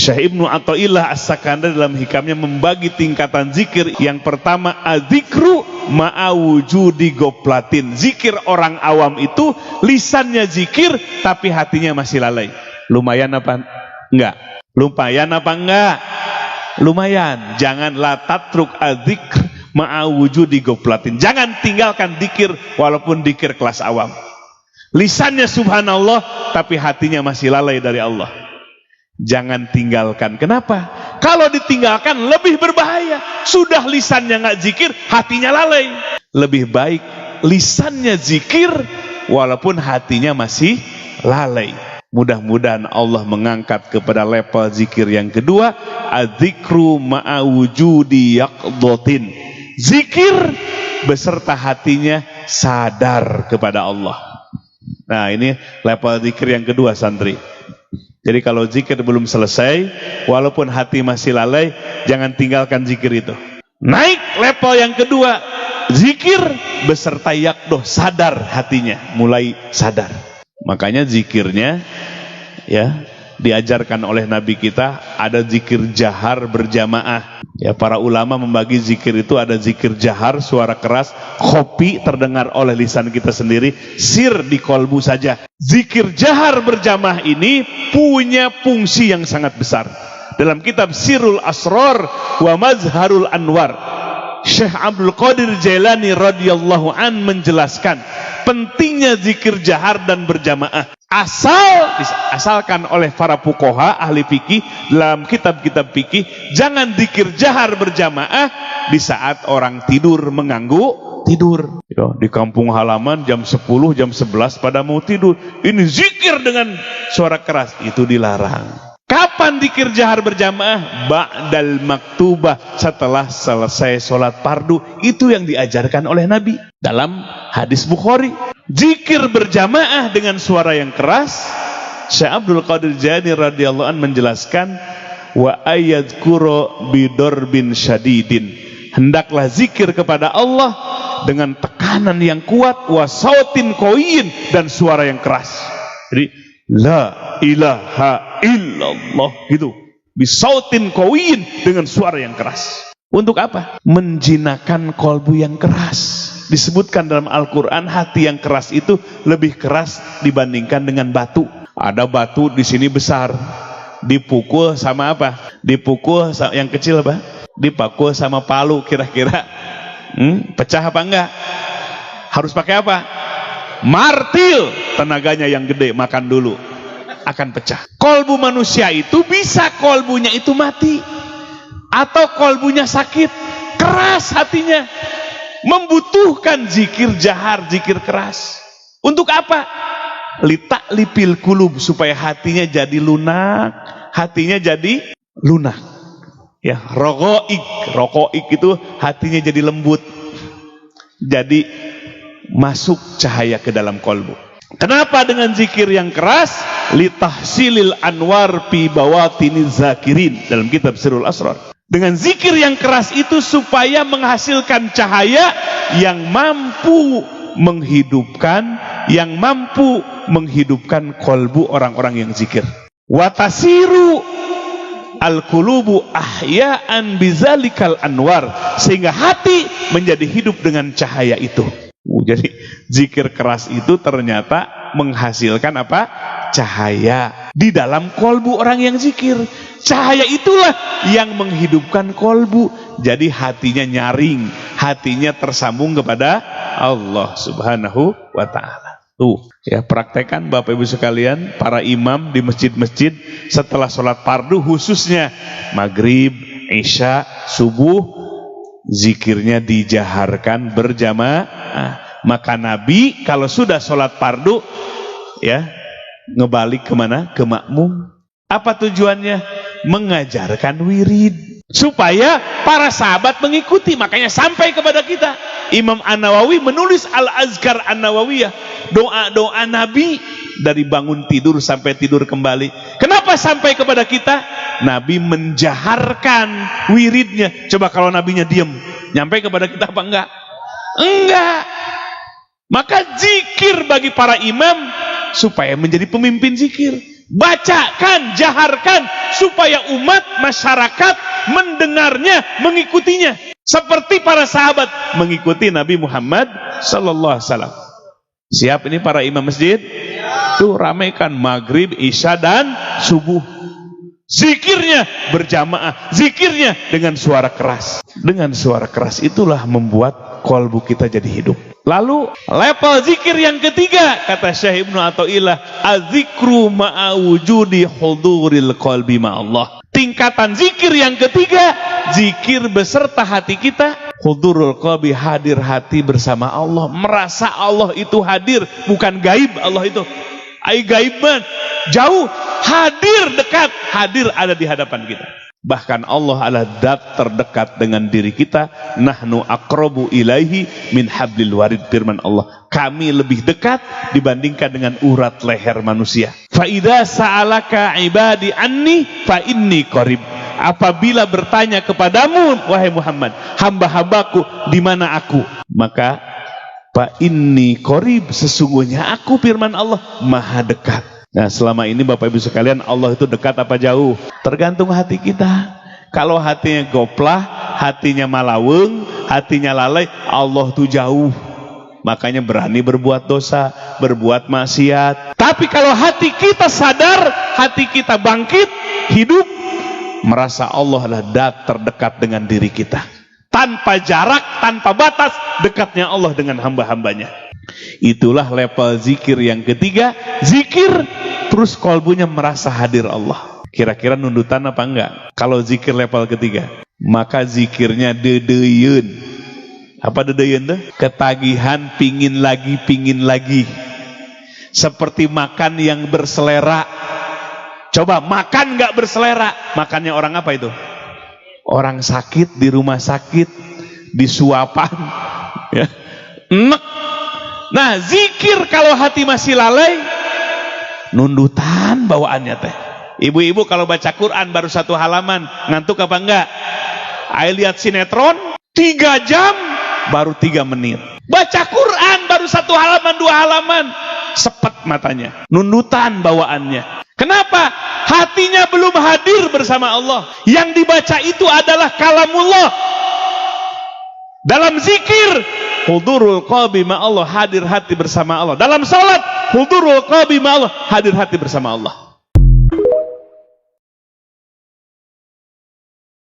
Syekh Ibnu Athaillah As-Sakandari dalam hikamnya membagi tingkatan zikir. Yang pertama, adzikru ma'awujudi goplatin. Zikir orang awam itu lisannya zikir tapi hatinya masih lalai. Lumayan apa enggak? Lumayan apa enggak? Lumayan. Jangan la tatruk adzikr ma'awujudi goplatin. Jangan tinggalkan zikir walaupun zikir kelas awam. Lisannya subhanallah tapi hatinya masih lalai dari Allah. Jangan tinggalkan. Kenapa? Kalau ditinggalkan lebih berbahaya. Sudah lisannya nggak zikir, hatinya lalai. Lebih baik lisannya zikir walaupun hatinya masih lalai. Mudah-mudahan Allah mengangkat kepada level zikir yang kedua, adzikru ma'awujudi yaqdotin. Zikir beserta hatinya sadar kepada Allah. Nah, ini level zikir yang kedua, santri. Jadi kalau zikir belum selesai, walaupun hati masih lalai, jangan tinggalkan zikir itu. Naik level yang kedua, zikir beserta yakdoh, sadar hatinya, mulai sadar. Makanya zikirnya ya diajarkan oleh Nabi kita, ada zikir jahar berjamaah. Ya, para ulama membagi zikir itu ada zikir jahar, suara keras, khofi, terdengar oleh lisan kita sendiri, sir di kolbu saja. Zikir jahar berjamaah ini punya fungsi yang sangat besar. Dalam kitab Sirul Asrar wa Mazharul Anwar, Syekh Abdul Qadir Jailani radhiyallahu an menjelaskan pentingnya zikir jahar dan berjamaah. Asalkan oleh para fuqaha ahli fikih dalam kitab-kitab fikih, jangan zikir jahar berjamaah di saat orang tidur mengganggu tidur. Di kampung halaman jam 10, jam 11 pada mau tidur, ini zikir dengan suara keras, itu dilarang. Kapan zikir jahar berjamaah? Ba'dal maktubah, setelah selesai sholat fardu. Itu yang diajarkan oleh Nabi dalam hadis Bukhari. Zikir berjamaah dengan suara yang keras, Syekh Abdul Qadir Jailani radhiyallahu an menjelaskan, wa ayyadhkuru bidorbin syadidin. Hendaklah zikir kepada Allah dengan tekanan yang kuat, wa sautin qawiyin, dan suara yang keras. Jadi la ilaha illallah gitu, bisautin qawiyin, dengan suara yang keras. Untuk apa? Menjinakkan kolbu yang keras. Disebutkan dalam Al-Quran, hati yang keras itu lebih keras dibandingkan dengan batu. Ada batu di sini besar, dipukul sama apa? Dipukul yang kecil apa? Dipukul sama palu, kira-kira pecah apa enggak? Harus pakai apa? Martil, tenaganya yang gede, makan dulu, akan pecah. Kolbu manusia itu bisa kolbunya itu mati, atau kolbunya sakit, keras hatinya, membutuhkan zikir jahar, zikir keras. Untuk apa? Litaklipil kulub, supaya hatinya jadi lunak, hatinya jadi lunak. Ya, rokoik itu hatinya jadi lembut, jadi masuk cahaya ke dalam kolbu. Kenapa dengan zikir yang keras? Litahsilil anwar fi bawatiniz zakirin, dalam kitab Sirul Asrar. Dengan zikir yang keras itu supaya menghasilkan cahaya yang mampu menghidupkan kolbu orang-orang yang zikir. Watasiru al-qulubu ahya'an bizalikal anwar, sehingga hati menjadi hidup dengan cahaya itu. Jadi zikir keras itu ternyata menghasilkan apa? Cahaya di dalam kolbu orang yang zikir. Cahaya itulah yang menghidupkan kolbu. Jadi hatinya nyaring, hatinya tersambung kepada Allah Subhanahu wa ta'ala. Tuh, ya, praktekan Bapak Ibu sekalian, para imam di masjid-masjid setelah sholat fardu, khususnya maghrib, isya, subuh, zikirnya dijaharkan berjamaah. Maka Nabi kalau sudah sholat fardu, ya, ngebalik kemana? Ke makmum. Apa tujuannya? Mengajarkan wirid supaya para sahabat mengikuti. Makanya sampai kepada kita. Imam An-Nawawi menulis Al-Azkar An-Nawawiyah, doa-doa Nabi dari bangun tidur sampai tidur kembali. Kenapa sampai kepada kita? Nabi menjaharkan wiridnya. Coba kalau nabinya diam, nyampe kepada kita apa enggak? Enggak. Maka zikir bagi para imam supaya menjadi pemimpin zikir. Bacakan, jaharkan, supaya umat masyarakat mendengarnya, mengikutinya. Seperti para sahabat mengikuti Nabi Muhammad sallallahu alaihi wasallam. Siap ini para imam masjid? Tuh ramaikan maghrib, isya dan subuh. Zikirnya berjamaah, zikirnya dengan suara keras. Dengan suara keras itulah membuat kolbu kita jadi hidup. Lalu level zikir yang ketiga, kata Syekh Ibnu Athaillah, az-zikru ma'a wujudi huduril qalbi ma'allah. Tingkatan zikir yang ketiga, zikir beserta hati kita, hudurul qalbi, hadir hati bersama Allah, merasa Allah itu hadir, bukan gaib. Allah itu gaiban, jauh, hadir dekat, hadir ada di hadapan kita. Bahkan Allah adalah zat terdekat dengan diri kita. Nahnu aqrabu ilaihi min hablil warid, firman Allah. Kami lebih dekat dibandingkan dengan urat leher manusia. Fa idza sa'alaka ibadi anni fa inni qarib. Apabila bertanya kepadamu wahai Muhammad, hamba-hambaku di mana aku? Maka fa inni qarib, sesungguhnya aku, firman Allah, maha dekat. Nah, selama ini Bapak Ibu sekalian, Allah itu dekat apa jauh? Tergantung hati kita. Kalau hatinya goplah, hatinya malaweng, hatinya lalai, Allah itu jauh. Makanya berani berbuat dosa, berbuat maksiat. Tapi kalau hati kita sadar, hati kita bangkit, hidup, merasa Allah adalah zat terdekat dengan diri kita. Tanpa jarak, tanpa batas, dekatnya Allah dengan hamba-hambanya. Itulah level zikir yang ketiga. Zikir terus kolbunya merasa hadir Allah. Kira-kira nundutan apa enggak? Kalau zikir level ketiga, maka zikirnya dedeyeun. Apa dedeyeun tuh? Ketagihan, pingin lagi, pingin lagi. Seperti makan yang berselera. Coba makan enggak berselera. Makannya orang apa itu? Orang sakit di rumah sakit, disuapan, ya. Enek. Nah, zikir kalau hati masih lalai, nundutan bawaannya teh. Ibu-ibu kalau baca Quran baru 1 halaman, ngantuk apa enggak? Ayo lihat sinetron 3 jam baru 3 menit. Baca Quran baru 1 halaman 2 halaman, sepet matanya, nundutan bawaannya. Kenapa? Hatinya belum hadir bersama Allah. Yang dibaca itu adalah kalamullah. Dalam zikir, hudurul qalbi ma'allah, hadir hati bersama Allah. Dalam salat, hudurul qalbi ma'allah, hadir hati bersama Allah.